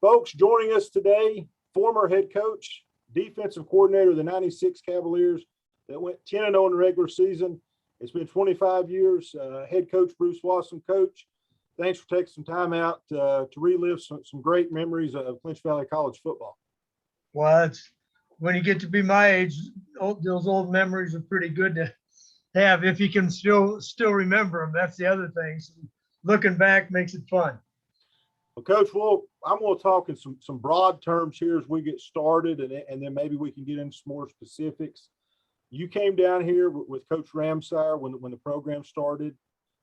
Folks, joining us today, former head coach, defensive coordinator of the 96 Cavaliers that went 10-0 in the regular season. It's been 25 years. Head coach Bruce Wasem. Coach, thanks for taking some time out to relive some great memories of Clinch Valley College football. Well, when you get to be my age, those old memories are pretty good to have if you can still remember them. That's the other thing. So looking back makes it fun. Well, Coach, I'm going to talk in some broad terms here as we get started, and then maybe we can get into some more specifics. You came down here with Coach Ramsey when the program started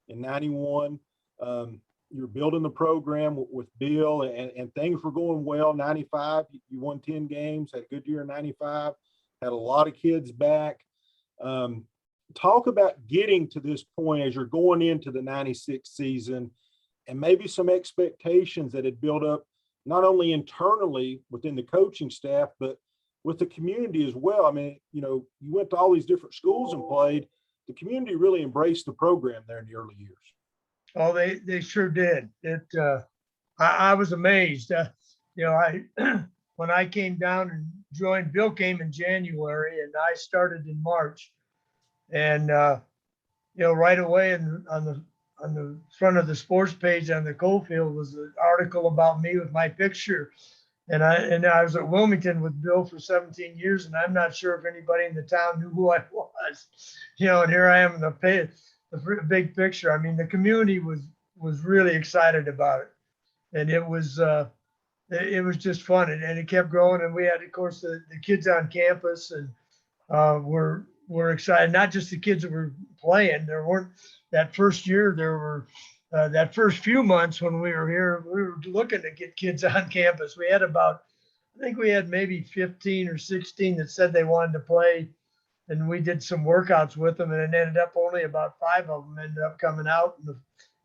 in '91. You're building the program with Bill, and things were going well. '95, you won 10 games, had a good year in '95, had a lot of kids back. Talk about getting to this point as you're going into the '96 season, and maybe some expectations that had built up not only internally within the coaching staff, but with the community as well. I mean, you went to all these different schools and played. The community really embraced the program there in the early years. Oh, they sure did. I was amazed. When I came down and joined, Bill came in January and I started in March. And, right away on the front of the sports page on the Coalfield was an article about me with my picture. And I was at Wilmington with Bill for 17 years, and I'm not sure if anybody in the town knew who I was, and here I am in the big picture. I mean, the community was really excited about it. And it was just fun, and it kept growing. And we had, of course, the kids on campus, and we're excited. Not just the kids that were playing. There weren't that first year. There were that first few months when we were here. We were looking to get kids on campus. We had I think we had maybe 15 or 16 that said they wanted to play, and we did some workouts with them. And it ended up only about 5 of them ended up coming out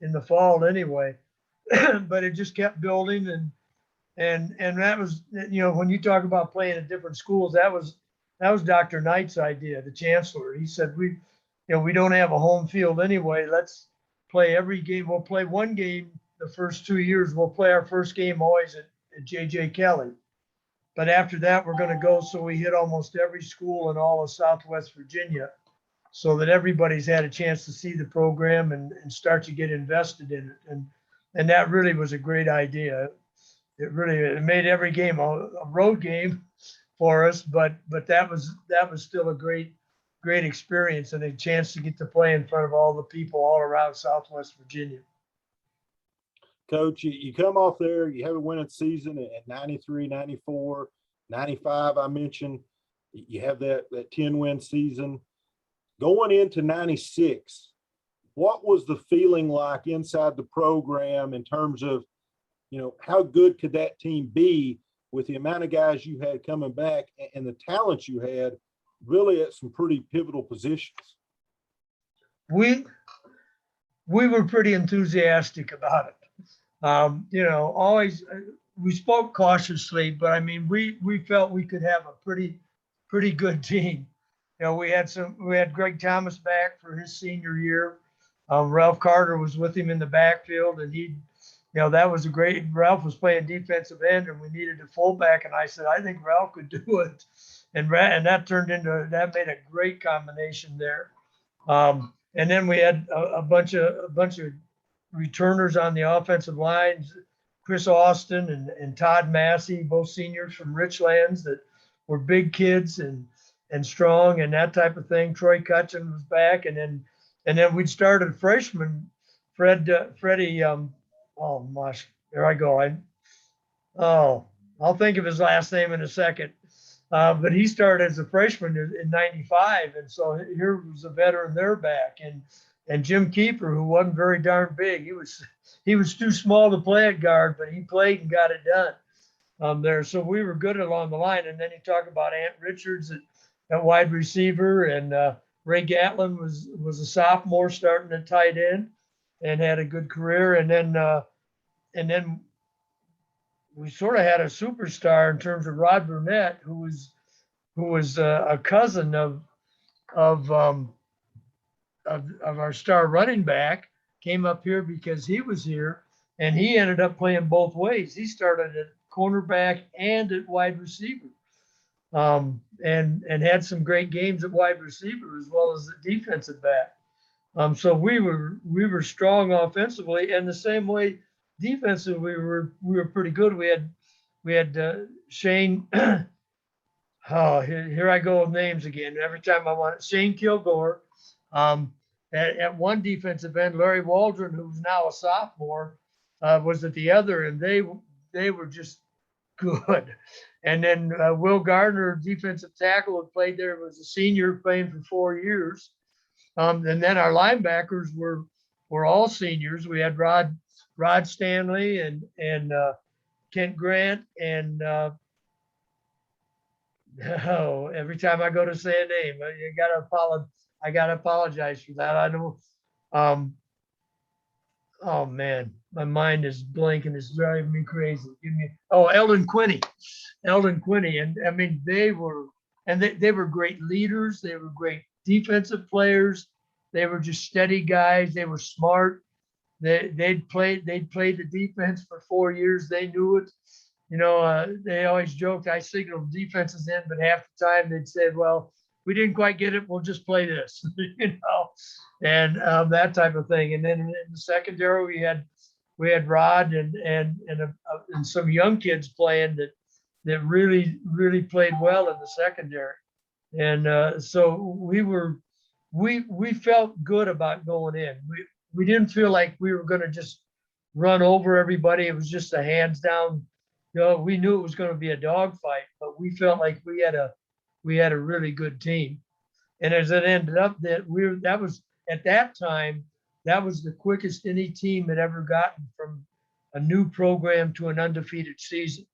in the fall anyway. But it just kept building, and that was, when you talk about playing at different schools, that was Dr. Knight's idea, the chancellor. He said, we don't have a home field anyway. Let's play every game. We'll play one game the first 2 years. We'll play our first game always at J.J. Kelly. But after that, we're going to go. So we hit almost every school in all of Southwest Virginia so that everybody's had a chance to see the program and start to get invested in it. And that really was a great idea. It made every game a road game for us, but that was still a great experience and a chance to get to play in front of all the people all around Southwest Virginia. Coach, you come off there, you have a winning season at 93, 94, 95, I mentioned. You have that 10-win season. Going into 96, what was the feeling like inside the program in terms of, how good could that team be with the amount of guys you had coming back and the talent you had really at some pretty pivotal positions? We were pretty enthusiastic about it. Always we spoke cautiously, but I mean, we felt we could have a pretty good team. We had Greg Thomas back for his senior year. Ralph Carter was with him in the backfield, and that was Ralph was playing defensive end, and we needed a fullback. And I said, I think Ralph could do it. And that made a great combination there. And then we had a bunch of returners on the offensive lines, Chris Austin and Todd Massey, both seniors from Richlands that were big kids and strong and that type of thing. Troy Cutchin was back, and then we'd started a freshman, Freddie. Oh gosh, there I go. I'll think of his last name in a second. But he started as a freshman in '95, and so here was a veteran there back, and Jim Keeper, who wasn't very darn big. He was too small to play at guard, but he played and got it done there. So we were good along the line. And then you talk about Ant Richards at wide receiver, and Ray Gatlin was a sophomore starting at tight end and had a good career. And then we sort of had a superstar in terms of Rod Burnett, who was a cousin of our star running back, came up here because he was here, and he ended up playing both ways. He started at cornerback and at wide receiver. And had some great games at wide receiver as well as the defensive back. So we were strong offensively, and the same way defensively we were pretty good. We had Shane. Oh, here I go with names again. Every time I want it. Shane Kilgore. At one defensive end, Larry Waldron, who's now a sophomore, was at the other, and they were just good. And then Will Gardner, defensive tackle, had played there, was a senior, playing for 4 years. And then our linebackers were all seniors. We had Rod Stanley and Kent Grant and every time I go to say a name, I gotta apologize for that. I know. Oh man, my mind is blanking. It's driving me crazy. Eldon Quinney. And I mean, they were great leaders. They were great defensive players. They were just steady guys. They were smart. They'd played the defense for 4 years. They knew it. They always joked, I signaled defenses in, but half the time they'd said, well, we didn't quite get it. We'll just play this, and that type of thing. And then in the secondary, we had Rod and some young kids playing that really played well in the secondary. And so we felt good about going in. We didn't feel like we were going to just run over everybody. It was just a hands down. We knew it was going to be a dogfight, but we felt like we had a really good team. And as it ended up, that was at that time, that was the quickest any team had ever gotten from a new program to an undefeated season.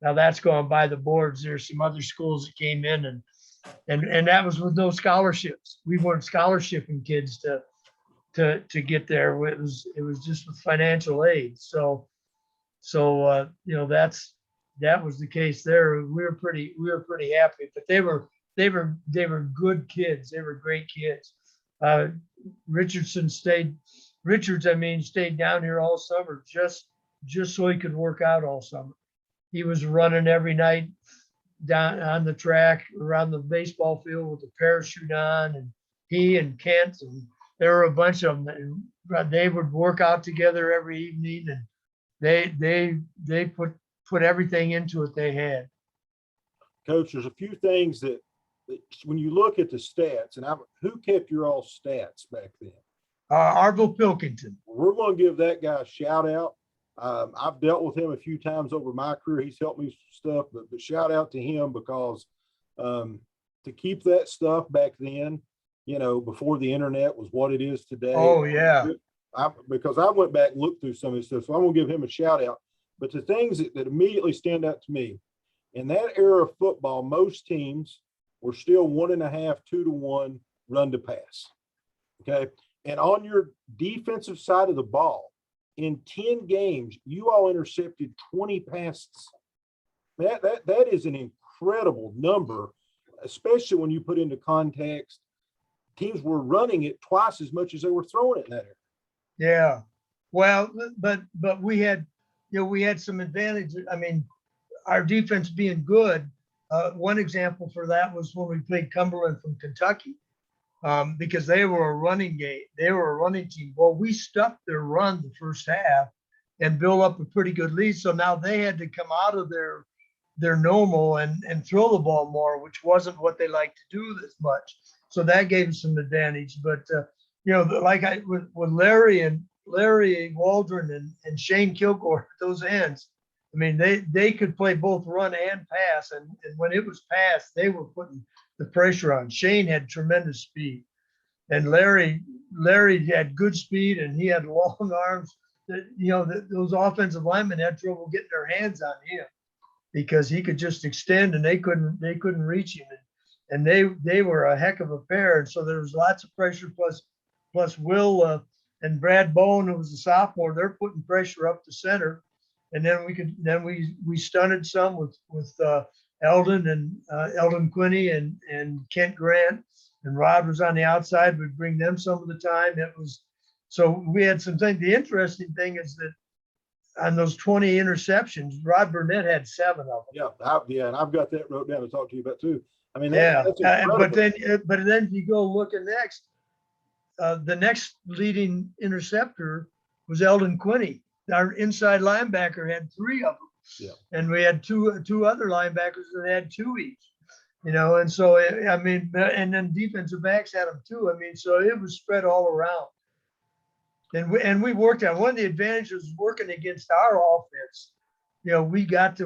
Now that's gone by the boards. There's some other schools that came in and that was with no scholarships. We weren't scholarshiping kids to get there. It was just with financial aid. So that was the case there. We were pretty happy, but they were good kids. They were great kids. Richards stayed down here all summer just so he could work out all summer. He was running every night down on the track around the baseball field with a parachute on, and he and Kent, and there were a bunch of them that they would work out together every evening, and they put everything into it they had. Coach, there's a few things that when you look at the stats, and who kept your all stats back then? Arville Pilkington. We're going to give that guy a shout out. I've dealt with him a few times over my career. He's helped me with stuff, but shout out to him because to keep that stuff back then, before the internet was what it is today. Oh, yeah. Because I went back and looked through some of this stuff, so I'm going to give him a shout out. But the things that immediately stand out to me, in that era of football, most teams were still 1.5, 2 to 1 run to pass. Okay. And on your defensive side of the ball, in 10 games, you all intercepted 20 passes. That is an incredible number, especially when you put into context, teams were running it twice as much as they were throwing it in that area. Yeah. Well, but we had some advantage. I mean, our defense being good. One example for that was when we played Cumberland from Kentucky, because they were a running game. They were a running team. Well, we stuck their run the first half and built up a pretty good lead. So now they had to come out of their normal and throw the ball more, which wasn't what they liked to do as much. So that gave them some advantage. But with Larry Waldron and Shane Kilgore, those ends, I mean, they could play both run and pass. And when it was passed, they were putting the pressure on. Shane had tremendous speed. And Larry had good speed, and he had long arms. Those offensive linemen had trouble getting their hands on him because he could just extend, and they couldn't reach him. And they were a heck of a pair. And so there was lots of pressure. Plus Will and Brad Bone, who was a sophomore, they're putting pressure up the center. And then we stunted some with Eldon Quinney and Kent Grant, and Rod was on the outside. We'd bring them some of the time. So we had some things. The interesting thing is on those 20 interceptions, Rod Burnett had 7 of them. Yeah, and I've got that wrote down to talk to you about too. I mean, Yeah, that's incredible. but then if you go look at next, the next leading interceptor was Eldon Quinney. Our inside linebacker had 3 of them. Yeah. And we had two other linebackers that had 2 each. And so, I mean, and then defensive backs had them too. I mean, so it was spread all around. And we worked on one of the advantages working against our offense. We got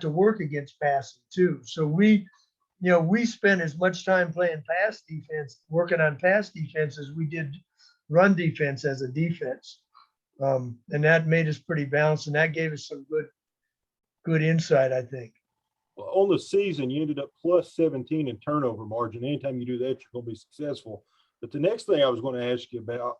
to work against passing too. So we spent as much time playing pass defense, working on pass defense as we did run defense as a defense. And that made us pretty balanced, and that gave us some good insight, I think. Well, on the season, you ended up plus 17 in turnover margin. Anytime you do that, you're going to be successful. But the next thing I was going to ask you about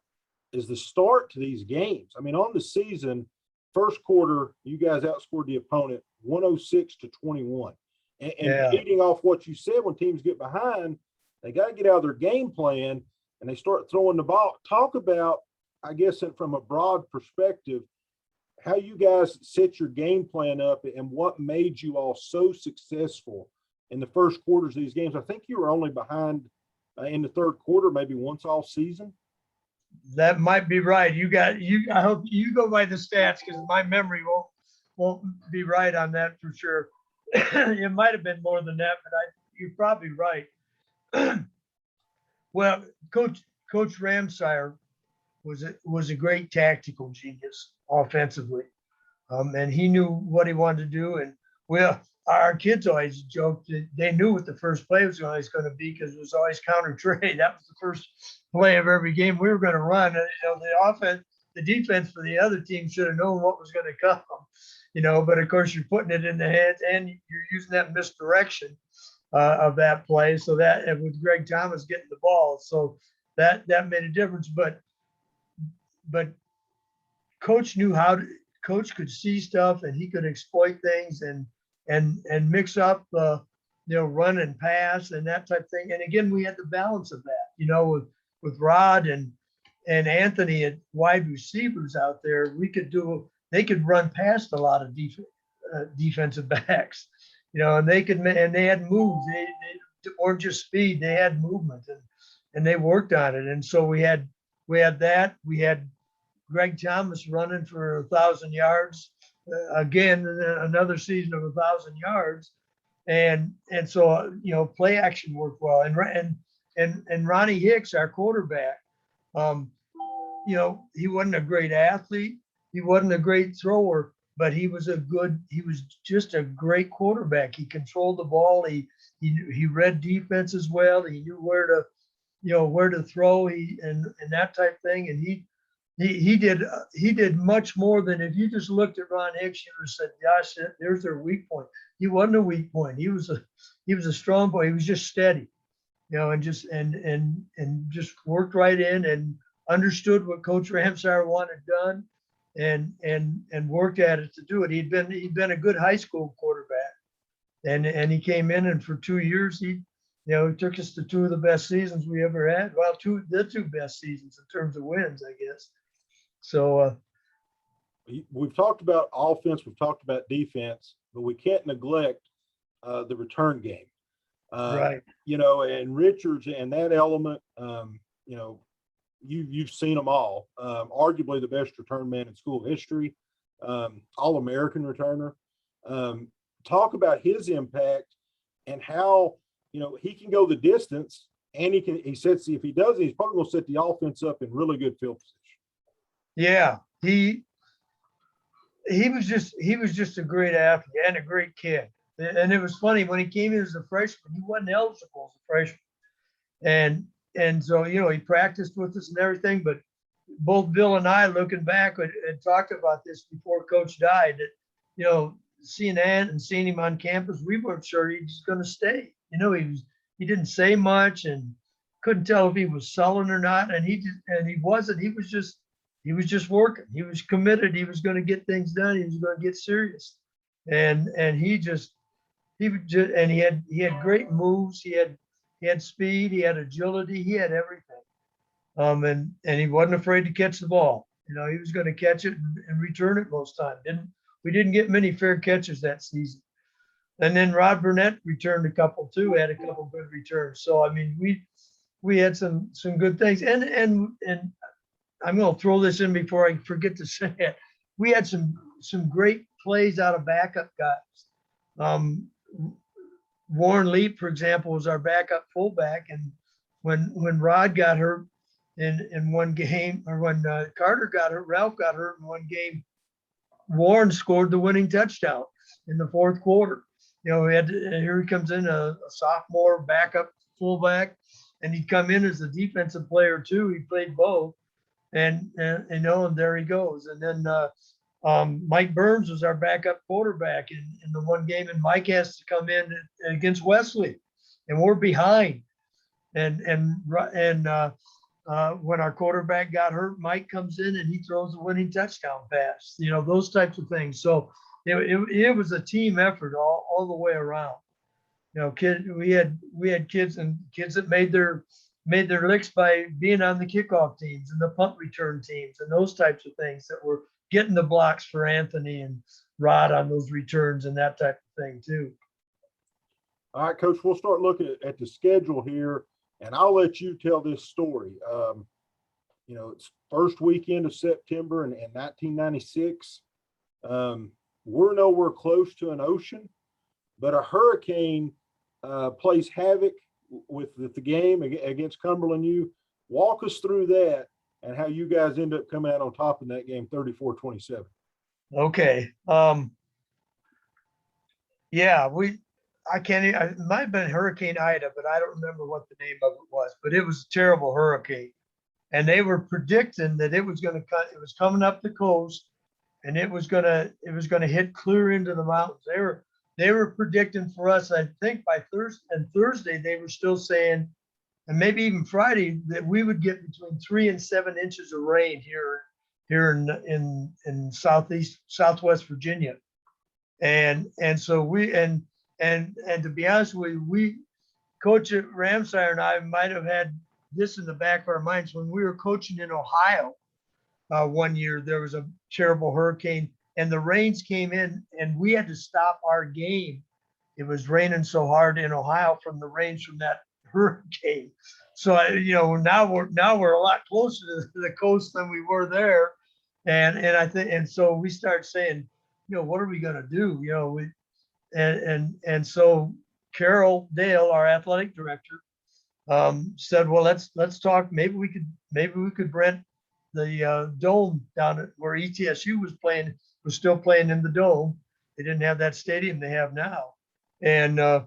is the start to these games. I mean, on the season, first quarter, you guys outscored the opponent 106-21. And leading off what you said, when teams get behind, they got to get out of their game plan and they start throwing the ball. Talk about, I guess, from a broad perspective, how you guys set your game plan up and what made you all so successful in the first quarters of these games. I think you were only behind in the third quarter, maybe once all season. That might be right. I hope you go by the stats, because my memory won't be right on that for sure. It might have been more than that, but you're probably right. Well, Coach Ramsey was a great tactical genius offensively, and he knew what he wanted to do. And our kids always joked that they knew what the first play was always going to be, because it was always counter trade. That was the first play of every game we were going to run. The defense for the other team should have known what was going to come. But of course you're putting it in the hands, and you're using that misdirection of that play. So that with Greg Thomas getting the ball, so that made a difference. But Coach knew Coach could see stuff, and he could exploit things and mix up run and pass and that type of thing. And again, we had the balance of that, with Rod and Anthony at wide receivers out there. They could run past a lot of defensive backs, and they had moves. They weren't just speed; they had movement, and they worked on it. And so we had that. We had Greg Thomas running for 1,000 yards again, another season of 1,000 yards, and so play action worked well. And Ronnie Hicks, our quarterback, he wasn't a great athlete. He wasn't a great thrower, but he was just a great quarterback. He controlled the ball. He read defenses well. He knew where to throw. And that type of thing. And he did much more than, if you just looked at Ron Hicks, you would have said, gosh, there's their weak point. He wasn't a weak point. He was a strong point. He was just steady, and just worked right in and understood what Coach Ramsey wanted done. And worked at it to do it. He'd been a good high school quarterback, and he came in, and for 2 years he took us to 2 of the best seasons we ever had. Well, the 2 best seasons in terms of wins, I guess. So we've talked about offense, we've talked about defense, but we can't neglect the return game. Right. And Richards and that element. You've seen them all. Arguably the best return man in school history, All-American returner. Talk about his impact and how he can go the distance, and if he does, he's probably going to set the offense up in really good field position. Yeah, he was just a great athlete and a great kid. And it was funny, when he came in as a freshman, he wasn't eligible as a freshman, and so, he practiced with us and everything, but both Bill and I, looking back, had talked about this before Coach died, that, seeing Ant and seeing him on campus, we weren't sure he was going to stay. He didn't say much and couldn't tell if he was sullen or not. And he wasn't. He was just working. He was committed. He was going to get things done. He was going to get serious. And he had great moves. He had speed. He had agility. He had everything. And he wasn't afraid to catch the ball. You know, he was going to catch it and return it most time. We didn't get many fair catches that season. And then Rod Burnett returned a couple too, had a couple good returns. So I mean, we had some good things. And I'm going to throw this in before I forget to say it. We had some great plays out of backup guys. Warren Leap, for example, was our backup fullback, and when Rod got hurt in one game, or when Carter got hurt, Ralph got hurt in one game, Warren scored the winning touchdown in the fourth quarter. You know, here he comes in, a sophomore backup fullback, and he'd come in as a defensive player too. He played both, and you know, and there he goes. And then Mike Burns was our backup quarterback in the one game, and Mike has to come in against Wesley, and we're behind. And when our quarterback got hurt, Mike comes in and he throws a winning touchdown pass. You know, those types of things. So it was a team effort all the way around. You know, we had kids that made their licks by being on the kickoff teams and the punt return teams and those types of things that were getting the blocks for Anthony and Rod on those returns and that type of thing too. All right, Coach, we'll start looking at the schedule here, and I'll let you tell this story. You know, it's first weekend of September in 1996. We're nowhere close to an ocean, but a hurricane plays havoc with the game against Cumberland U. Walk us through that and how you guys end up coming out on top in that game, 34-27. Okay. Yeah, it might have been Hurricane Ida, but I don't remember what the name of it was, but it was a terrible hurricane. And they were predicting that it was coming up the coast, and it was gonna hit clear into the mountains. They were predicting for us, I think by Thursday they were still saying, and maybe even Friday, that we would get between 3 and 7 inches of rain here in southwest Virginia. And so to be honest with you, Coach Ramsey and I might have had this in the back of our minds when we were coaching in Ohio. One year there was a terrible hurricane and the rains came in and we had to stop our game. It was raining so hard in Ohio from the rains from that hurricane. So you know, now we're a lot closer to the coast than we were there, and I think, and so we start saying, you know, what are we gonna do? You know, and so Carol Dale, our athletic director, said, well, let's talk. Maybe we could rent the dome down at where ETSU was still playing in the dome. They didn't have that stadium they have now, and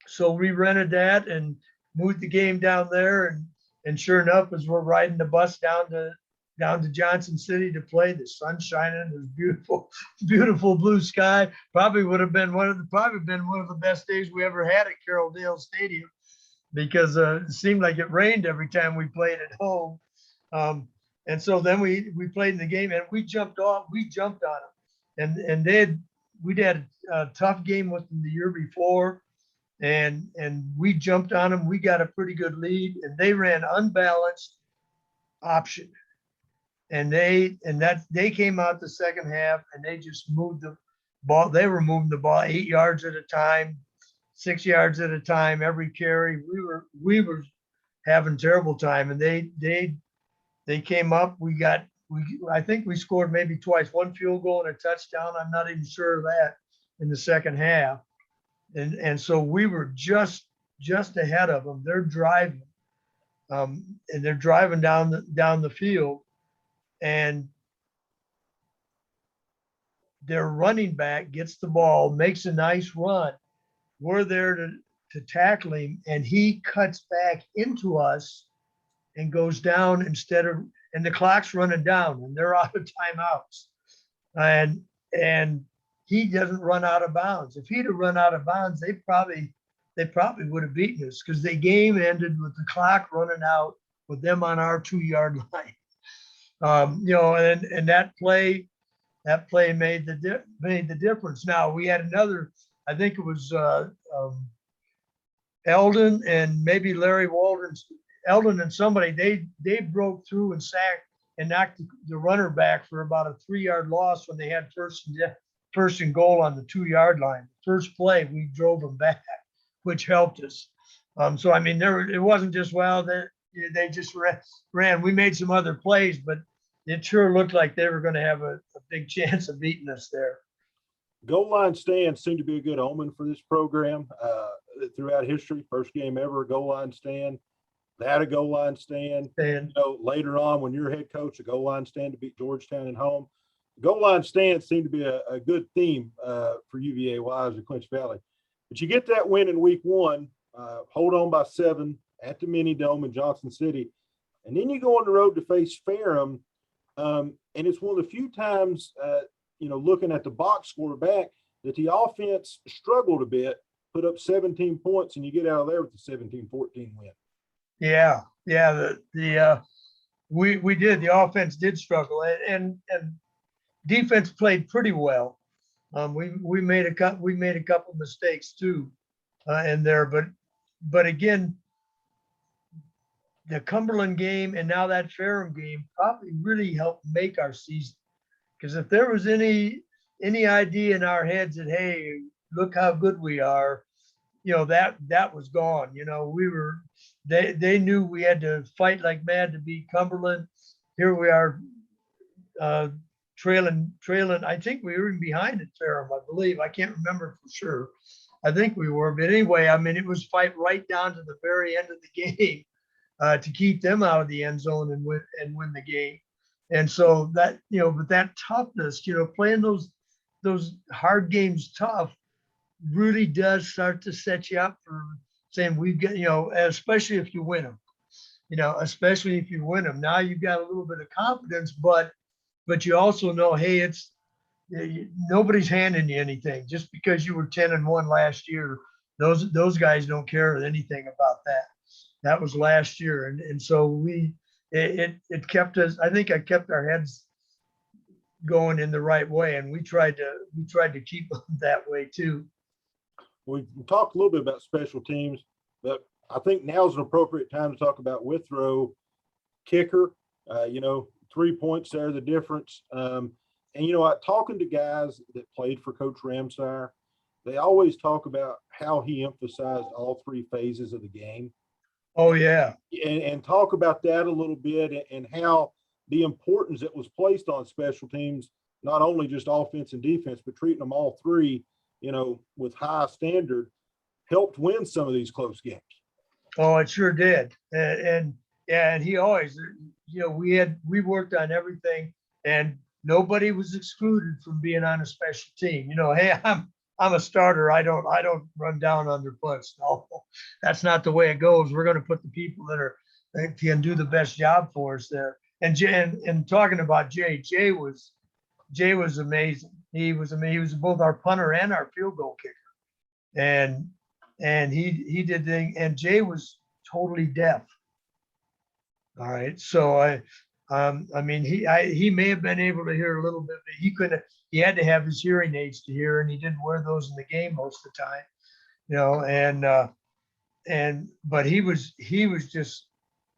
so we rented that and moved the game down there. And sure enough, as we're riding the bus down to Johnson City to play, the sun's shining, there's beautiful blue sky. Probably would have been one of the best days we ever had at Carroll Dale Stadium, because it seemed like it rained every time we played at home. And so then we played in the game and we jumped on them, and we'd had a tough game with them the year before. And we jumped on them. We got a pretty good lead, and they ran unbalanced option. And they came out the second half and they just moved the ball. They were moving the ball 8 yards at a time, 6 yards at a time, every carry. We were having terrible time, and they came up. I think we scored maybe twice, one field goal and a touchdown. I'm not even sure of that in the second half. And so we were just ahead of them. They're driving, and they're driving down the field, and their running back gets the ball, makes a nice run. We're there to tackle him, and he cuts back into us and goes down and the clock's running down, and they're out of timeouts, and he doesn't run out of bounds. If he'd have run out of bounds, they probably would have beaten us, because the game ended with the clock running out with them on our 2-yard line. You know, and that play made the difference. Now we had another, I think it was Eldon and maybe Larry Walden, Eldon and somebody, they broke through and sacked and knocked the runner back for about a 3-yard loss when they had first and goal on the 2-yard line. First play, we drove them back, which helped us. So, I mean, it wasn't just, well, they just ran. We made some other plays, but it sure looked like they were going to have a big chance of beating us there. Goal line stands seem to be a good omen for this program throughout history. First game ever, a goal line stand. They had a goal line stand. And Later on, when you're head coach, a goal line stand to beat Georgetown at home. Goal line stands seem to be a good theme for UVA Wise or Clinch Valley. But you get that win in week 1, hold on by 7 at the Mini Dome in Johnson City. And then you go on the road to face Ferrum. And it's one of the few times, looking at the box score back, that the offense struggled a bit, put up 17 points, and you get out of there with the 17-14 win. Yeah. We did. The offense did struggle, and defense played pretty well. We made a couple mistakes too in there, but again, the Cumberland game and now that Ferrum game probably really helped make our season. Because if there was any idea in our heads that, hey, look how good we are, that was gone. They knew we had to fight like mad to beat Cumberland. Here we are trailing. I think we were even behind at Ferrum, I believe. I can't remember for sure. I think we were, but anyway, I mean, it was fight right down to the very end of the game to keep them out of the end zone and win the game. And so that, but that toughness, playing those hard games tough really does start to set you up for saying we've got, especially if you win them, especially if you win them. Now you've got a little bit of confidence, but you also know, hey, nobody's handing you anything just because you were 10-1 last year. Those guys don't care anything about that. That was last year. And so it kept us, I think it kept our heads going in the right way. And we tried to keep them that way too. We talked a little bit about special teams, but I think now's an appropriate time to talk about Withrow kicker. 3 points there, the difference. And talking to guys that played for Coach Ramsey, they always talk about how he emphasized all 3 phases of the game. Oh, yeah. And talk about that a little bit and how the importance that was placed on special teams, not only just offense and defense, but treating them all 3, with high standard, helped win some of these close games. Oh, it sure did. And he always, we worked on everything and nobody was excluded from being on a special team. Hey, I'm a starter. I don't run down underfoots. No, that's not the way it goes. We're going to put the people that can do the best job for us there. And talking about Jay was amazing. He was amazing. He was both our punter and our field goal kicker. And he did things. And Jay was totally deaf. All right. So he may have been able to hear a little bit, but he couldn't. He had to have his hearing aids to hear, and he didn't wear those in the game most of the time. But he was just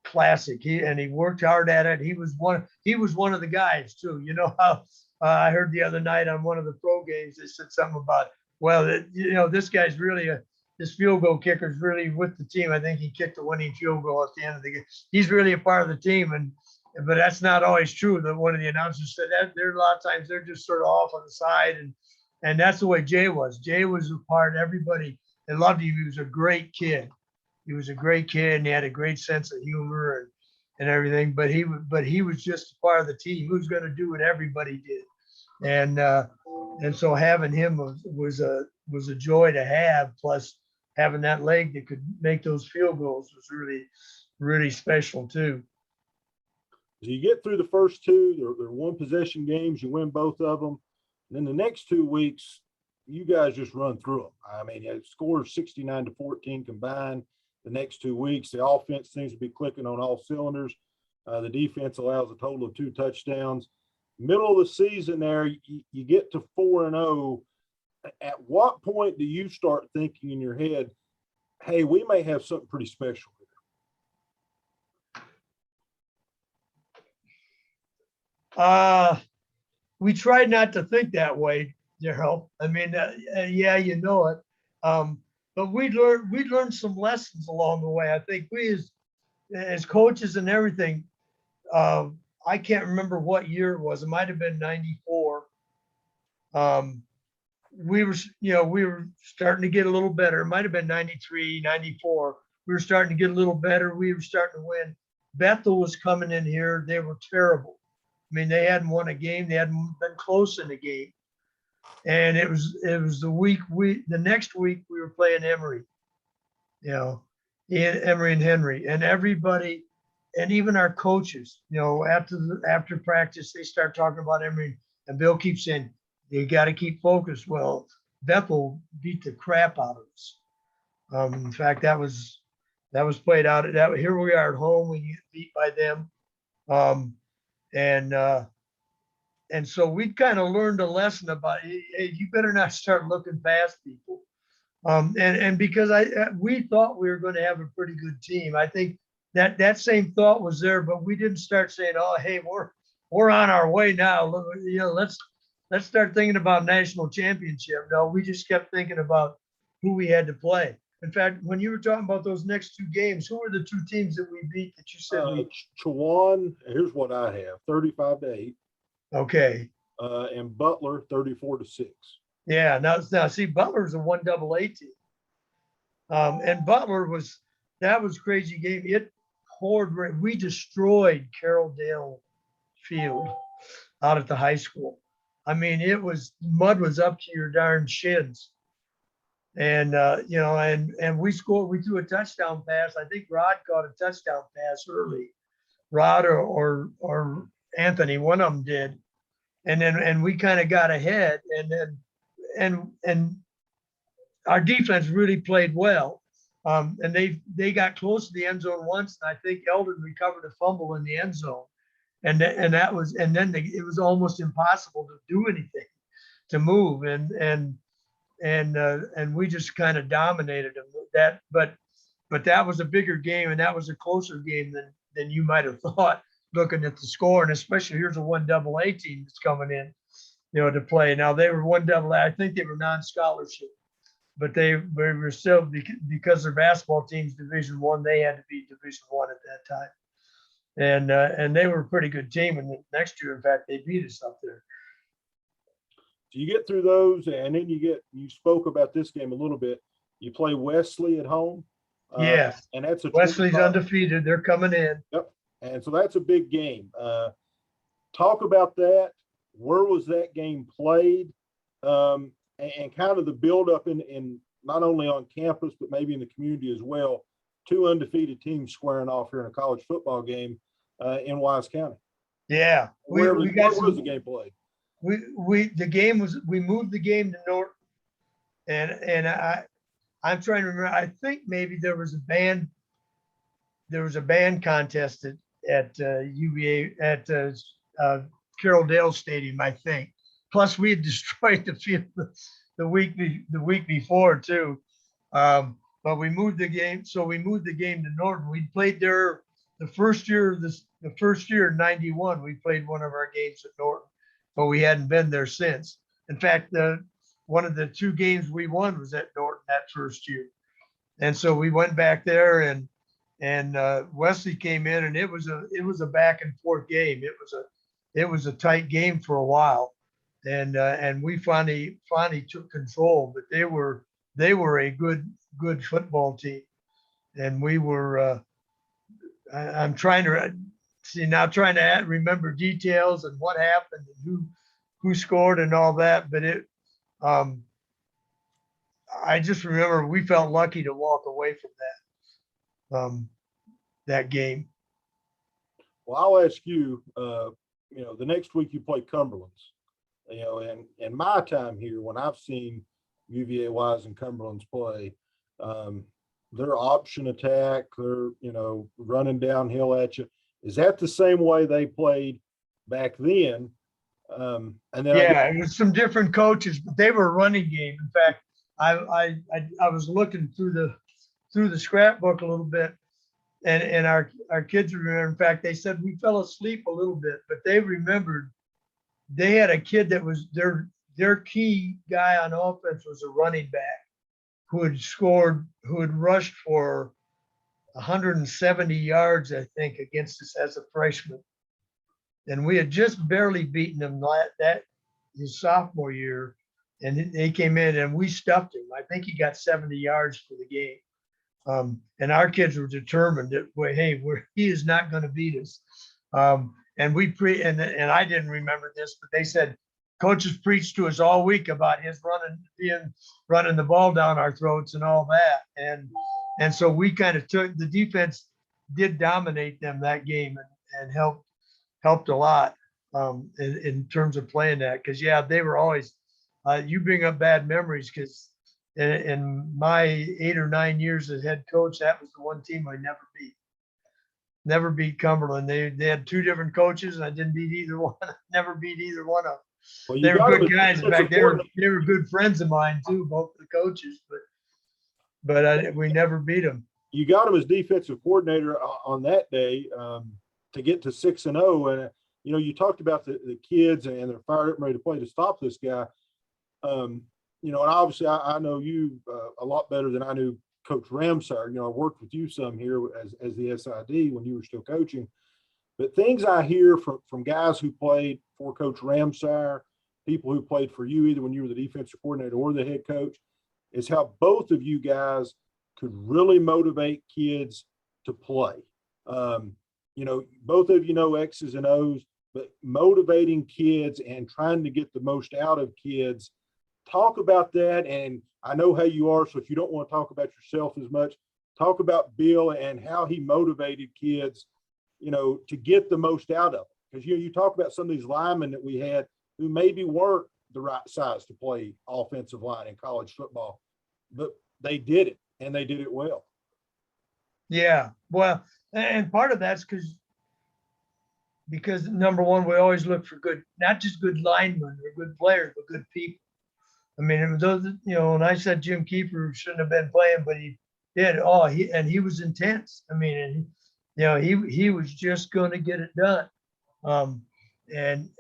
classic. He worked hard at it. He was one of the guys too. How I heard the other night on one of the pro games, they said something about, well, this guy's really this field goal kicker is really with the team. I think he kicked the winning field goal at the end of the game. He's really a part of the team, but that's not always true. That one of the announcers said that there are a lot of times they're just sort of off on the side, and that's the way Jay was. Jay was a part. Everybody they loved him. He was a great kid. He was a great kid, and he had a great sense of humor and everything. But he was just a part of the team. He was going to do what everybody did, and so having him was a joy to have. Plus having that leg that could make those field goals was really, really special too. So you get through the first 2, they're 1 possession games, you win both of them. And then the next 2 weeks, you guys just run through them. I mean, it scores 69-14 combined the next 2 weeks. The offense seems to be clicking on all cylinders. The defense allows a total of 2 touchdowns. Middle of the season there, you get to 4-0. At what point do you start thinking in your head, hey, we may have something pretty special here? We tried not to think that way, Daryl. I mean, yeah, you know it. But we learned some lessons along the way. I think we as coaches and everything. I can't remember what year it was. It might have been '94. Um, we were starting to get a little better. It might have been '93, '94. We were starting to get a little better. We were starting to win. Bethel was coming in here. They were terrible. I mean, they hadn't won a game. They hadn't been close in a game. And it was the next week we were playing Emory, you know, Emory and Henry, and everybody, and even our coaches, after practice they start talking about Emory, and Bill keeps saying you got to keep focused. Well, Bethel beat the crap out of us. In fact, that was played out. That here we are at home. We get beat by them, um, and so we kind of learned a lesson about, hey, you better not start looking past people. And because we thought we were going to have a pretty good team. I think that same thought was there, but we didn't start saying, oh, hey, we're on our way now. Let's start thinking about national championship. No, we just kept thinking about who we had to play. In fact, when you were talking about those next two games, who were the two teams that we beat that you said we? Chowan, here's what I have: 35-8. Okay. And Butler 34-6. Yeah. Now see, Butler's a 1AA team. And Butler that was crazy game. It poured. We destroyed Carroll Dale Field out at the high school. I mean, mud was up to your darn shins. And and we scored. We threw a touchdown pass. I think Rod caught a touchdown pass early. Rod or Anthony, one of them did. And we kind of got ahead, and our defense really played well. And they got close to the end zone once, and I think Eldon recovered a fumble in the end zone, and then it was almost impossible to do anything, to move, and we just kind of dominated them. But that was a bigger game, and that was a closer game than you might have thought, looking at the score, and especially here's a 1AA team that's coming in, to play. Now they were 1AA. I think they were non-scholarship, but they were still, because their basketball team's Division I. They had to be Division I at that time, and they were a pretty good team. And the next year, in fact, they beat us up there. So you get through those, and then you spoke about this game a little bit. You play Wesley at home. Yes, and that's Wesley's undefeated. They're coming in. Yep. And so that's a big game. Talk about that. Where was that game played? And kind of the buildup in not only on campus, but maybe in the community as well. Two undefeated teams squaring off here in a college football game in Wise County. Yeah. Where was the game played? We moved the game to Norton. And I'm trying to remember. I think maybe there was a band contest at UVA at Carroll Dale Stadium, I think. Plus, we had destroyed the field the week before too. But we moved the game, so we moved the game to Norton. We played there the first year in '91. We played one of our games at Norton, but we hadn't been there since. In fact, one of the two games we won was at Norton that first year, and so we went back there, and Wesley came in, and it was a back and forth game. It was a tight game for a while, and we finally took control. But they were a good football team, and we were. I'm trying to remember details and what happened and who scored and all that, but I just remember we felt lucky to walk away from that game. Well, I'll ask you, the next week you play Cumberland's, and my time here, when I've seen UVA Wise and Cumberland's play, their option attack, they're, running downhill at you. Is that the same way they played back then? And then it was some different coaches, but they were a running game. In fact, I was looking through the scrapbook a little bit, and our kids remember. In fact, they said we fell asleep a little bit, but they remembered they had a kid that was their key guy on offense was a running back who had rushed for 170 yards, I think, against us as a freshman. And we had just barely beaten them that his sophomore year. And they came in and we stuffed him. I think he got 70 yards for the game. And our kids were determined that, well, hey, he is not going to beat us. And I didn't remember this, but they said coaches preached to us all week about his running the ball down our throats and all that. And so we kind of took the defense did dominate them that game and helped a lot in terms of playing that. Cause yeah, they were always, you bring up bad memories because in my 8 or 9 years as head coach, that was the one team I never beat Cumberland. They had 2 different coaches and I didn't beat either one. Never beat either one of them. Well, they were good guys. In fact, they were good friends of mine too, both the coaches, but we never beat them. You got him as defensive coordinator on that day to get to 6-0. And, you know, you talked about the kids and they're fired up and ready to play to stop this guy. You know, and obviously I know you a lot better than I knew Coach Ramsey. You know, I worked with you some here as the SID when you were still coaching. But things I hear from guys who played for Coach Ramsey, people who played for you either when you were the defensive coordinator or the head coach, is how both of you guys could really motivate kids to play. You know, both of you know X's and O's, but motivating kids and trying to get the most out of kids. Talk about that. And I know how you are, so if you don't want to talk about yourself as much, talk about Bill and how he motivated kids, you know, to get the most out of them. Because, you know, you talk about some of these linemen that we had who maybe weren't the right size to play offensive line in college football, but they did it and they did it well. Yeah. Well, and part of that's because number one, we always look for good, not just good linemen or good players, but good people. I mean, it was those, you know, and I said Jim Keeper shouldn't have been playing, but he did. He was intense. I mean, and, you know, he was just going to get it done. And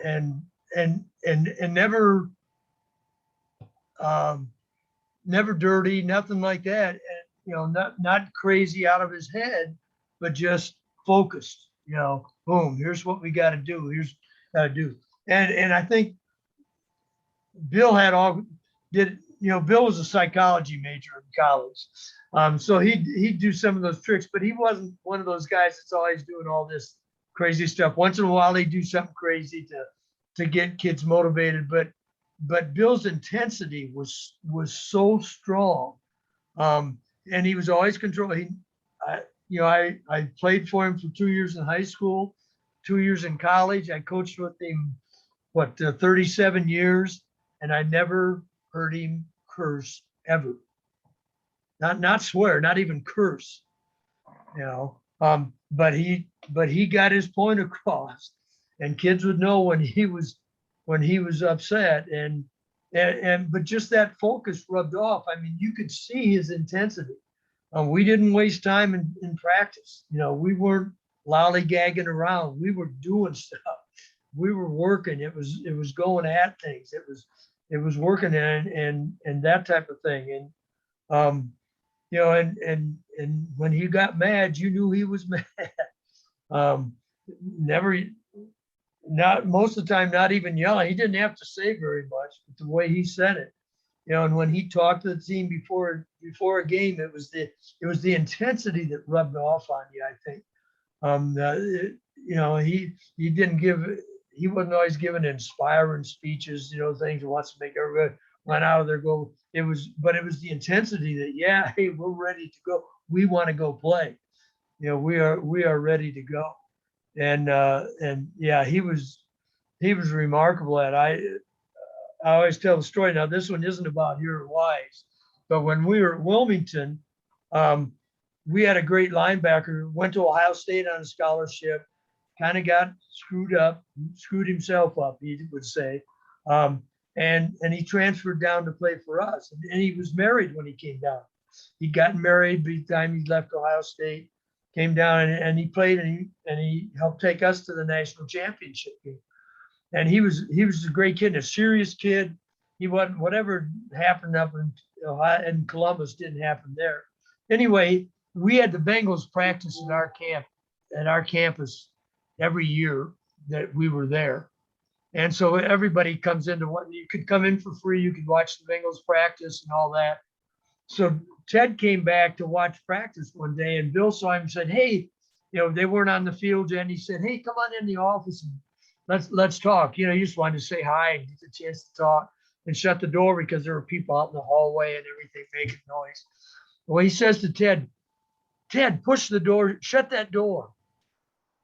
never dirty, nothing like that. And, you know, not crazy out of his head, but just focused, you know, boom, here's what we got to do. Here's got to do. And I think Bill Bill was a psychology major in college. So he'd do some of those tricks, but he wasn't one of those guys that's always doing all this crazy stuff. Once in a while, he'd do something crazy to get kids motivated. But Bill's intensity was so strong. And he was always controlling. I played for him for 2 years in high school, 2 years in college. I coached with him, 37 years, and I never heard him curse ever. Not swear, not even curse, you know. But he got his point across, and kids would know when he was upset, but just that focus rubbed off. I mean, you could see his intensity. We didn't waste time in practice. You know, we weren't lollygagging around. We were doing stuff. We were working. It was going at things. It was working and that type of thing. And you know, and when he got mad, you knew he was mad. Not most of the time, not even yelling. He didn't have to say very much, but the way he said it, you know, and when he talked to the team before a game, it was the intensity that rubbed off on you, I think. You know, he wasn't always giving inspiring speeches, you know, things that wants to make everybody run out of their goal. But it was the intensity that, yeah, hey, we're ready to go. We want to go play. You know, we are ready to go. And yeah, he was remarkable at. I always tell the story. Now, this one isn't about your wives, but when we were at Wilmington, we had a great linebacker, went to Ohio State on a scholarship, kind of got screwed himself up, he would say. And he transferred down to play for us. And he was married when he came down. He'd gotten married by the time he left Ohio State. came down and he played and he helped take us to the national championship game. And he was a great kid, a serious kid. He wasn't, whatever happened up in Ohio and Columbus didn't happen there. Anyway, we had the Bengals practice at our campus every year that we were there. And so everybody comes into what you could come in for free. You could watch the Bengals practice and all that. So Ted came back to watch practice one day, and Bill saw him and said, "Hey, they weren't on the field yet." And he said, "Hey, come on in the office and let's talk." He just wanted to say hi and get the chance to talk and shut the door because there were people out in the hallway and everything making noise. Well, he says to Ted, "Ted, push the door, shut that door."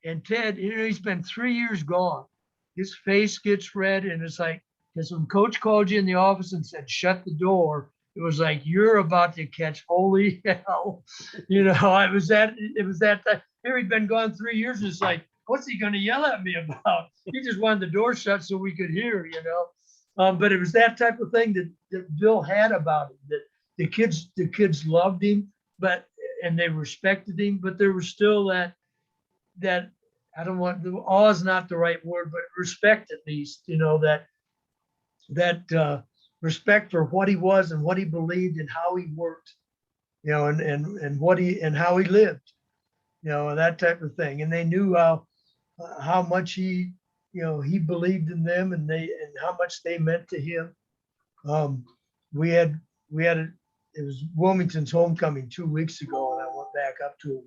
And Ted, he's been 3 years gone. His face gets red, and it's like, because when Coach called you in the office and said, "Shut the door," it was like, you're about to catch holy hell. It was that time. Here he'd been gone 3 years. And it's like, what's he going to yell at me about? He just wanted the door shut so we could hear, But it was that type of thing that Bill had about it, that the kids loved him, and they respected him, but there was still that I don't want, awe is not the right word, but respect at least, that respect for what he was and what he believed and how he worked, and how he lived, that type of thing. And they knew how much he believed in them, and how much they meant to him. It was Wilmington's homecoming 2 weeks ago, and I went back up to it.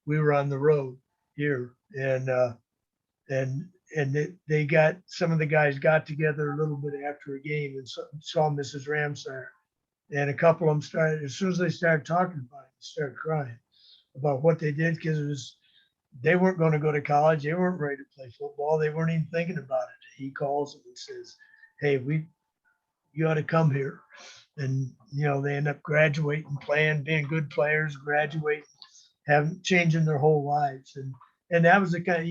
We were on the road here, and they got, some of the guys got together a little bit after a game and saw Mrs. Ramsey, and a couple of them started, as soon as they started talking about it, they started crying about what they did, because they weren't going to go to college. They weren't ready to play football. They weren't even thinking about it. He calls them and says, "Hey, you ought to come here." And, they end up graduating, playing, being good players, graduating, changing their whole lives. And that was the kind of,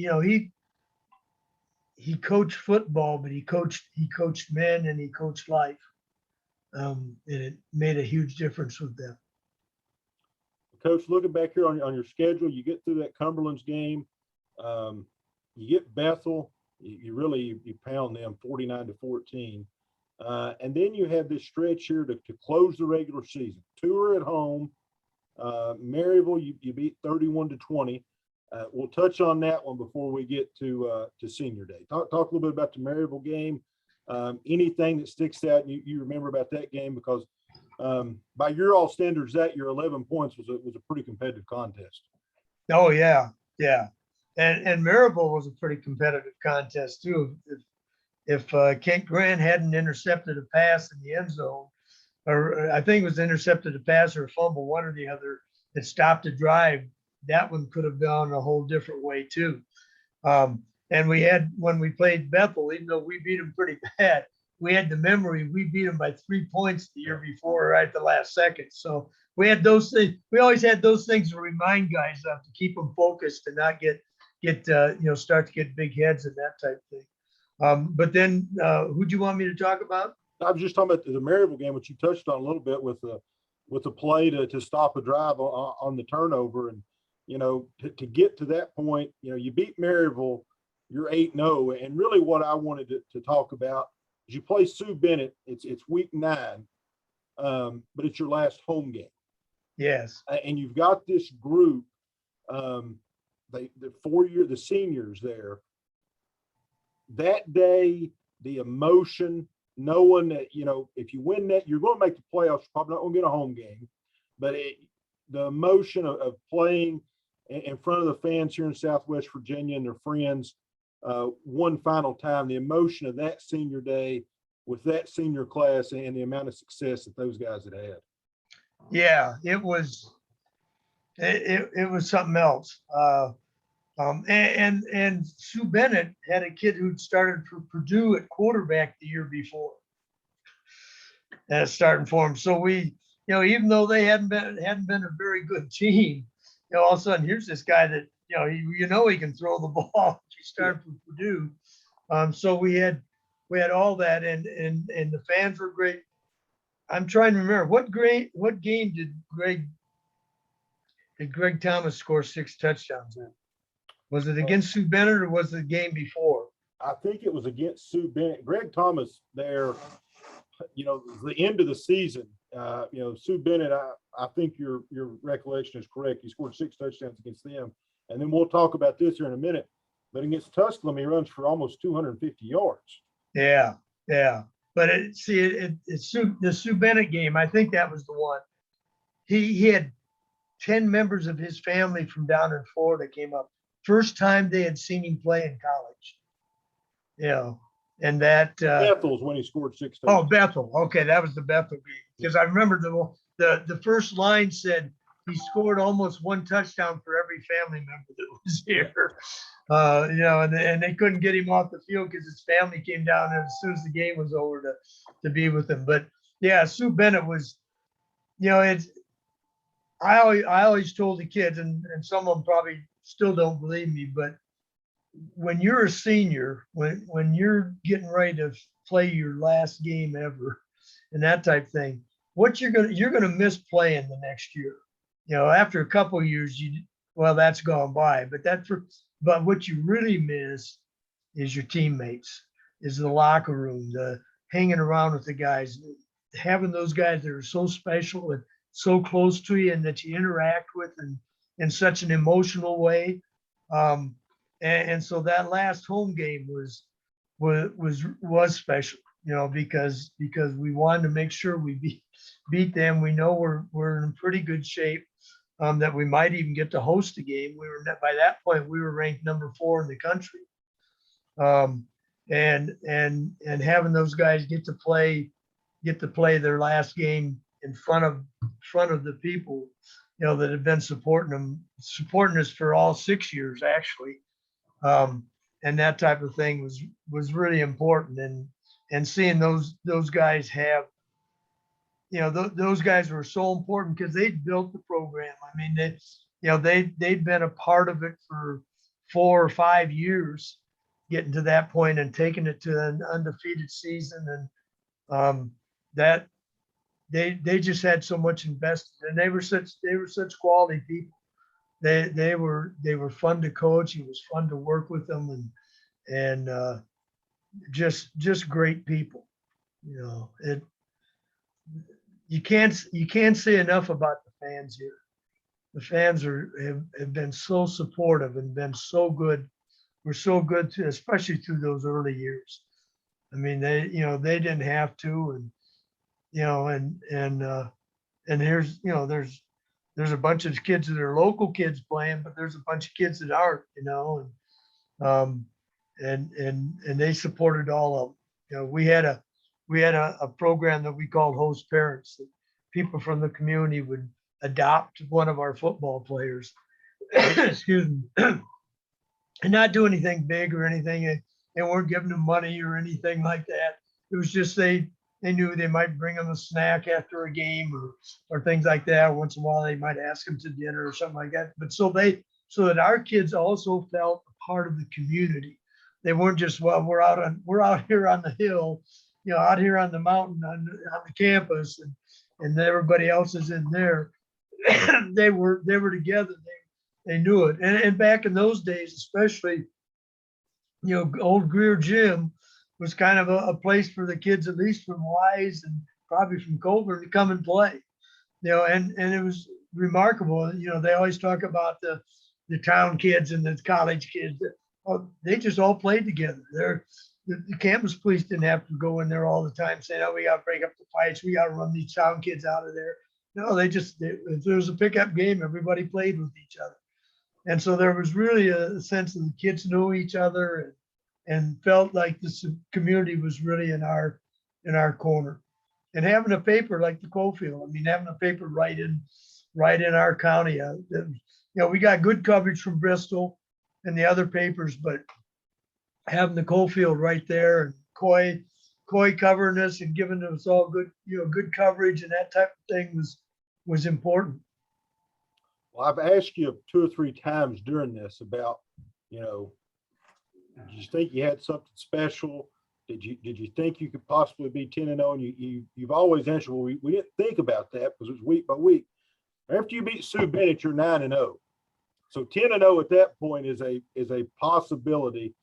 he coached football, but he coached men, and he coached life. And it made a huge difference with them. Coach, looking back here on your schedule, you get through that Cumberland's game, you get Bethel, you pound them 49-14. And then you have this stretch here to close the regular season. 2 are at home. Maryville, you beat 31-20. We'll touch on that one before we get to senior day. Talk a little bit about the Maryville game. Anything that sticks out you remember about that game, because by your all standards, that your 11 points was a pretty competitive contest. Oh yeah. And Maryville was a pretty competitive contest too. If Kent Grant hadn't intercepted a pass in the end zone, or I think it was intercepted a pass or a fumble, one or the other, that stopped a drive, that one could have gone a whole different way too. And when we played Bethel, even though we beat them pretty bad, we had the memory, we beat them by 3 points the year before, right at the last second. So we had those things. We always had those things to remind guys of, to keep them focused and not start to get big heads and that type of thing. But then who'd you want me to talk about? I was just talking about the Maryville game, which you touched on a little bit with the play to stop a drive on the turnover. And, to get to that point, you beat Maryville, you're 8-0. And really what I wanted to talk about is you play Sue Bennett. It's week 9, but it's your last home game. Yes. And you've got this group, the seniors there. That day, the emotion, knowing that, if you win that, you're going to make the playoffs, you're probably not going to get a home game, but the emotion of playing in front of the fans here in Southwest Virginia and their friends one final time, the emotion of that senior day with that senior class and the amount of success that those guys had. Yeah, it was something else. And Sue Bennett had a kid who'd started for Purdue at quarterback the year before, starting for him. So we, even though they hadn't been a very good team, all of a sudden here's this guy that he can throw the ball. He started for Purdue, so we had all that, and the fans were great. I'm trying to remember what game did Greg did Greg Thomas score 6 touchdowns in? Was it against Sue Bennett or was it the game before? I think it was against Sue Bennett. Greg Thomas there, the end of the season, Sue Bennett, I think your recollection is correct. He scored 6 touchdowns against them. And then we'll talk about this here in a minute. But against Tusculum, he runs for almost 250 yards. Yeah. But it's the Sue Bennett game. I think that was the one. He had 10 members of his family from down in Florida came up. First time they had seen him play in college. And that Bethel's when he scored 6 touchdowns. Oh, Bethel. Okay, that was the Bethel game. Because I remember the first line said he scored almost 1 touchdown for every family member that was here. And they couldn't get him off the field because his family came down as soon as the game was over to be with him. But yeah, Sue Bennett was, I always told the kids, and some of them probably still don't believe me, but when you're a senior, when you're getting ready to play your last game ever and that type of thing, you're gonna miss playing the next year. After a couple of years, that's gone by. But what you really miss is your teammates, is the locker room, the hanging around with the guys, having those guys that are so special and so close to you and that you interact with in such an emotional way. And so that last home game was special, because we wanted to make sure we beat them. We know we're in pretty good shape, that we might even get to host a game. By that point we were ranked number 4 in the country, and having those guys get to play their last game in front of the people, that have been supporting us for all 6 years actually. And that type of thing was really important, and seeing those guys have, those guys were so important because they built the program. I mean, they'd been a part of it for 4 or 5 years, getting to that point and taking it to an undefeated season, and that they just had so much invested, and they were such quality people. They were fun to coach. It was fun to work with them, and just great people. You can't say enough about the fans here. The fans have been so supportive and been so good. We're so good too, especially through those early years. I mean, they didn't have to, and here's there's a bunch of kids that are local kids playing, but there's a bunch of kids that aren't, and they supported all of them. We had a program that we called host parents, that people from the community would adopt one of our football players, excuse me, and not do anything big or anything. They weren't giving them money or anything like that. It was just they knew they might bring them a snack after a game or things like that. Once in a while, they might ask them to dinner or something like that. But so that our kids also felt a part of the community. They weren't just, we're out here on the hill, out here on the mountain on the campus, and everybody else is in there. they were together. They knew it. And back in those days, especially, old Greer Gym was kind of a place for the kids, at least from Wise and probably from Colburn, to come and play. And it was remarkable. They always talk about the town kids and the college kids. They just all played together. The campus police didn't have to go in there all the time saying, "Oh, we got to break up the fights. We got to run these town kids out of there." No, if there was a pickup game, everybody played with each other. And so there was really a sense that the kids knew each other and felt like this community was really in our corner. And having a paper like the Coalfield, having a paper right in our county, we got good coverage from Bristol and the other papers, but having the Coalfield right there, and Coy covering us and giving us all good coverage and that type of thing was important. Well, I've asked you 2 or 3 times during this about, did you think you had something special? Did you think you could possibly be 10-0? And you've always answered, well, we didn't think about that because it was week by week. After you beat Sue Bennett, you're 9-0. So 10-0 at that point is a possibility.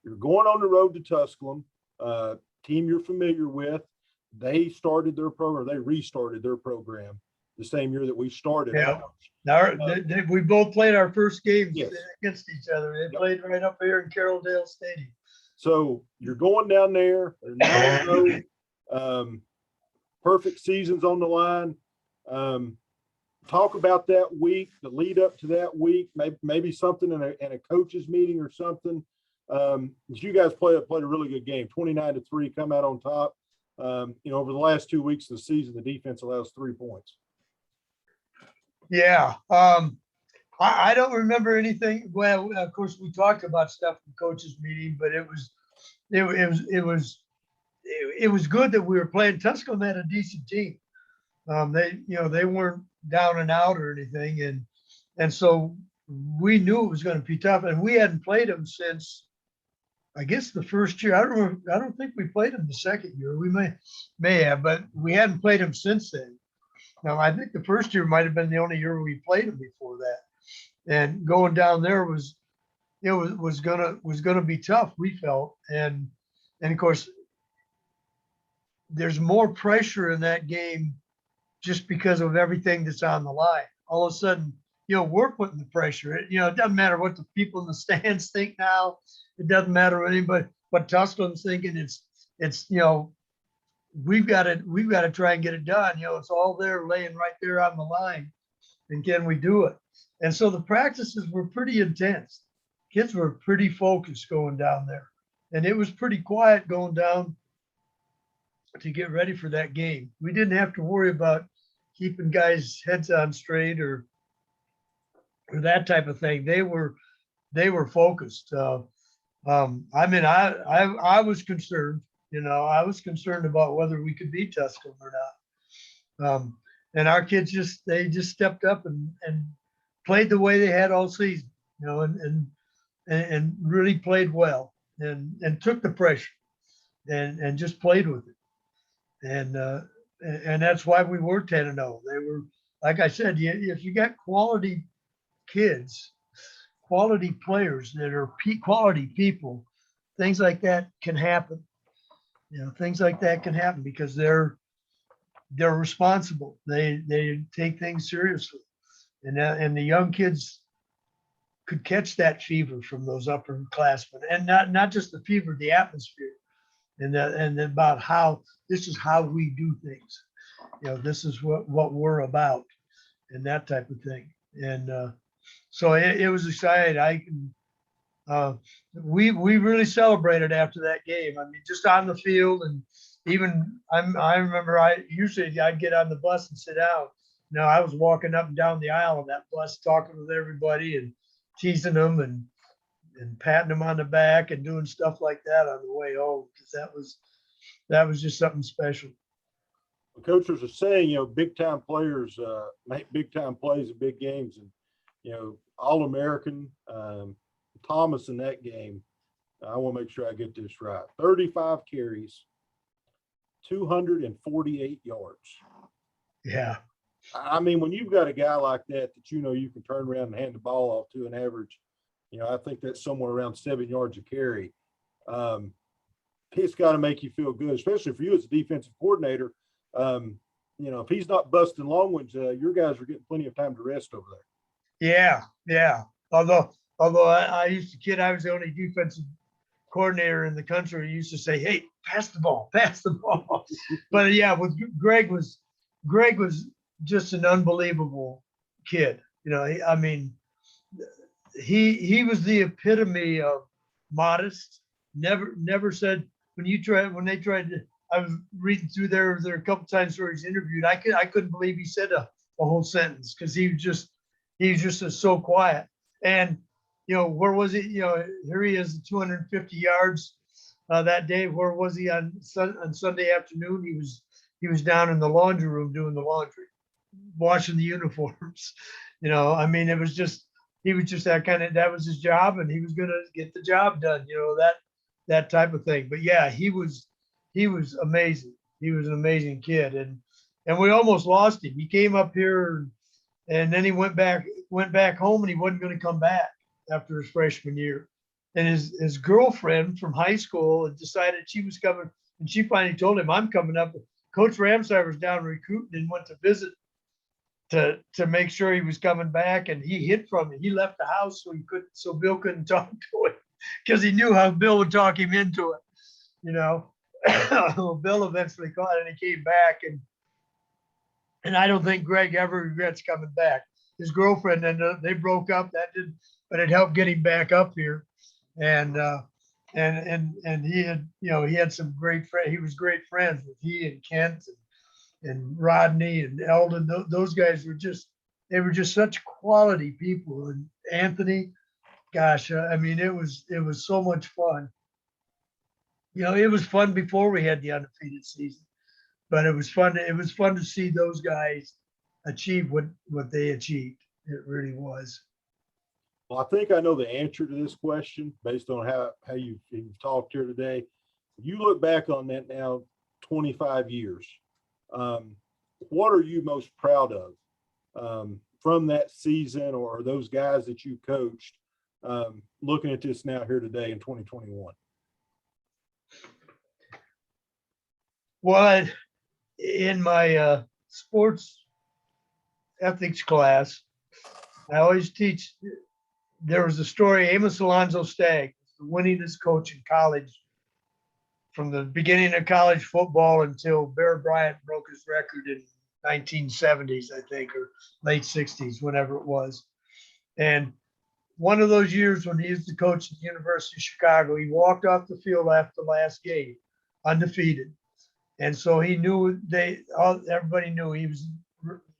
You're going on the road to Tusculum, team you're familiar with. They started their program. They restarted their program the same year that we started. Yeah. We both played our first games against each other. They played right up here in Carroll-Dale Stadium. So you're going down there. They're 9-0. Perfect season's on the line. Talk about that week, the lead up to that week, maybe something in a coach's meeting or something. You guys played a really good game, 29-3, come out on top. Over the last 2 weeks of the season, the defense allows 3 points. Yeah. I don't remember anything. Well, of course, we talked about stuff in coaches meeting, but it was good that we were playing. Tusculum had a decent team. They weren't down and out or anything, and so we knew it was going to be tough. And we hadn't played them since, I guess, the first year. I don't think we played them the second year. We may have, but we hadn't played them since then. Now, I think the first year might have been the only year we played them before that. And going down there was gonna be tough, we felt. And of course, there's more pressure in that game just because of everything that's on the line. All of a sudden, we're putting the pressure. It doesn't matter what the people in the stands think now. It doesn't matter what anybody, what Tusculum's thinking. It's we've got to try and get it done. It's all there, laying right there on the line. And can we do it? And so the practices were pretty intense. Kids were pretty focused going down there. And it was pretty quiet going down to get ready for that game. We didn't have to worry about keeping guys' heads on straight or that type of thing. They were focused. I was concerned. I was concerned about whether we could beat Tusculum or not. And our kids just stepped up and played the way they had all season, and really played well and took the pressure and just played with it. And that's why we were 10-0. They were, like I said, if you got quality kids, quality players that are quality people, things like that can happen. Things like that can happen because they're responsible. They take things seriously, and the young kids could catch that fever from those upperclassmen, and not just the fever, the atmosphere, and about how this is how we do things. This is what we're about, and that type of thing. And so it was exciting. We really celebrated after that game. I mean, just on the field, and even I remember I'd get on the bus and sit down. I was walking up and down the aisle of that bus, talking with everybody and teasing them and patting them on the back and doing stuff like that on the way home, because that was just something special. Coaches are saying, big time players make big time plays in big games, and All-American. Thomas in that game, I want to make sure I get this right. 35 carries, 248 yards. Yeah. I mean, when you've got a guy like that you can turn around and hand the ball off to an average, I think that's somewhere around 7 yards a carry. It's got to make you feel good, especially for you as a defensive coordinator. If he's not busting long ones, your guys are getting plenty of time to rest over there. Yeah. Although I used to kid, I was the only defensive coordinator in the country who used to say, "Hey, pass the ball." But yeah, Greg was just an unbelievable kid. I mean, he was the epitome of modest. Never said when they tried to. I was reading through there a couple times where he's interviewed. I couldn't believe he said a whole sentence, because he was just so quiet. And where was he? Here he is, 250 yards that day. Where was he on Sunday afternoon? He was down in the laundry room doing the laundry, washing the uniforms. I mean, he was just that was his job, and he was going to get the job done. That type of thing. But yeah, he was amazing. He was an amazing kid, and we almost lost him. He came up here And then he went back home, and he wasn't going to come back after his freshman year. And his girlfriend from high school had decided she was coming, and she finally told him, "I'm coming up." Coach Ramsey was down recruiting and went to visit to make sure he was coming back, and he hid from it. He left the house so Bill couldn't talk to him, because he knew how Bill would talk him into it, you know. Well, Bill eventually caught it, and he came back, and I don't think Greg ever regrets coming back. His girlfriend, and they broke up. But it helped get him back up here, and he had, he had some great friends. He was great friends with he and Kent and Rodney and Eldon. Those guys were just such quality people. And Anthony, gosh, I mean, it was so much fun. It was fun before we had the undefeated season, but it was fun to see those guys achieve what they achieved. It really was. Well, I think I know the answer to this question based on how you've talked here today. You look back on that now, 25 years. What are you most proud of from that season, or those guys that you coached, looking at this now here today in 2021? Well, in my sports ethics class, I always teach. There was a story, Amos Alonzo Stagg, the winningest coach in college from the beginning of college football until Bear Bryant broke his record in 1970s, I think, or late 60s, whenever it was. And one of those years when he was the coach at the University of Chicago, he walked off the field after the last game, undefeated. And so he knew everybody knew he was,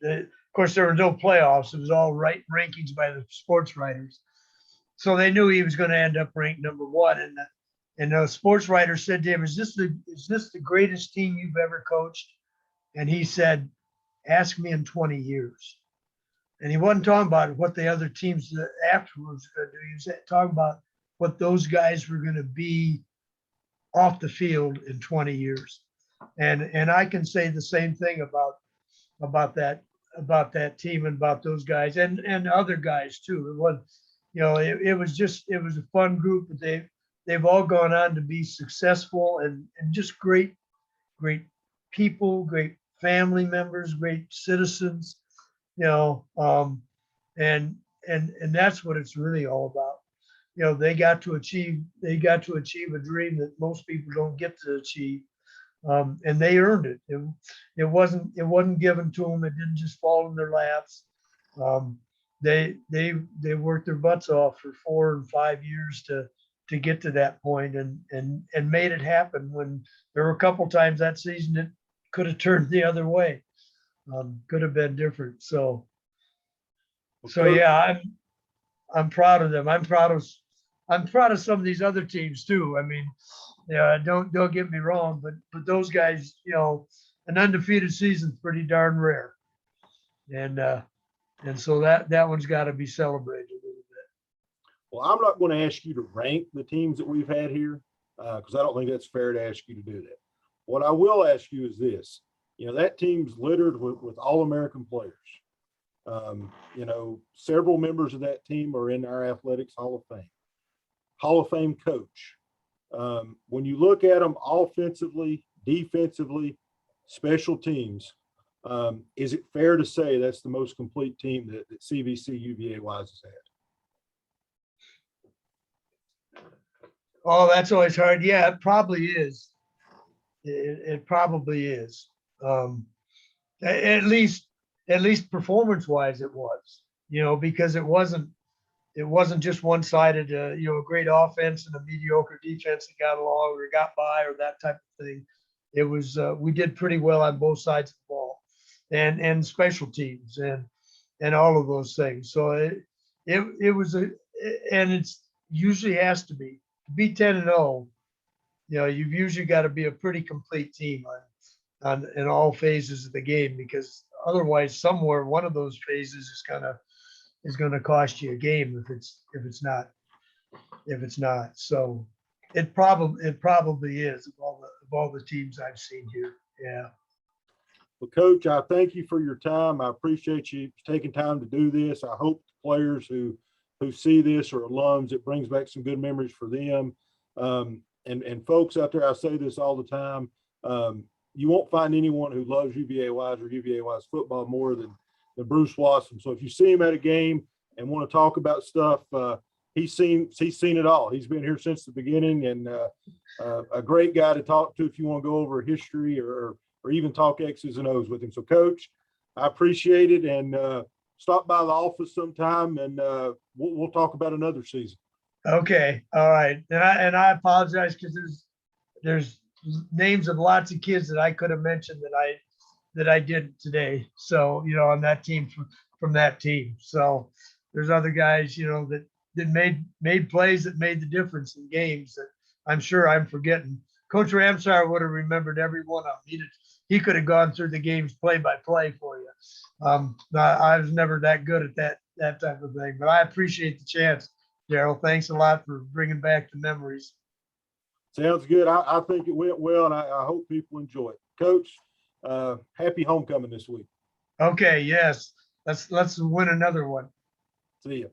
of course, there were no playoffs. It was all rankings by the sports writers. So they knew he was going to end up ranked number one. And the sports writer said to him, is this the greatest team you've ever coached? And he said, ask me in 20 years. And he wasn't talking about what the other teams afterwards were going to do. He was talking about what those guys were going to be off the field in 20 years. And I can say the same thing about that team and about those guys and other guys too. It was, it was a fun group, but they've all gone on to be successful and just great people, great family members, great citizens, and that's what it's really all about. They got to achieve a dream that most people don't get to achieve. And they earned it. It wasn't given to them. It didn't just fall in their laps. They worked their butts off for 4 and 5 years to get to that point and made it happen. When there were a couple times that season it could have turned the other way, could have been different. So yeah, I'm proud of them. I'm proud of some of these other teams too. I mean, don't get me wrong, but those guys, an undefeated season's pretty darn rare, and so that one's got to be celebrated a little bit. Well, I'm not going to ask you to rank the teams that we've had here because I don't think that's fair to ask you to do that. What I will ask you is this: that team's littered with All-American players. Several members of that team are in our Athletics Hall of Fame coach. When you look at them offensively, defensively, special teams, is it fair to say that's the most complete team that CVC UVA Wise has had? Oh, that's always hard. Yeah, it probably is. It probably is. At least performance-wise, it was. Because it wasn't just one-sided, a great offense and a mediocre defense that got along or got by or that type of thing. It was, we did pretty well on both sides of the ball and special teams and all of those things. So it was and it's usually has to be 10-0. You've usually got to be a pretty complete team in all phases of the game, because otherwise somewhere one of those phases is going to cost you a game if it's not. So it probably is of all the teams I've seen here. Yeah. Well, Coach, I thank you for your time. I appreciate you taking time to do this. I hope the players who see this or alums, it brings back some good memories for them. And folks out there, I say this all the time. You won't find anyone who loves UVA-wise or UVA-wise football more than Bruce Wasem. So if you see him at a game and want to talk about stuff, he's seen it all. He's been here since the beginning, and a great guy to talk to if you want to go over history or even talk X's and O's with him. So, Coach, I appreciate it, and stop by the office sometime, and we'll talk about another season. Okay, all right. And I apologize because there's names of lots of kids that I could have mentioned that I did today. So, on that team from that team. So there's other guys, that made plays that made the difference in games that I'm sure I'm forgetting. Coach Ramsey would have remembered every one of them. He could have gone through the games play by play for you. I was never that good at that type of thing, but I appreciate the chance, Daryl. Thanks a lot for bringing back the memories. Sounds good. I think it went well, and I hope people enjoy it. Coach, happy homecoming this week. Okay, yes. Let's win another one. See ya.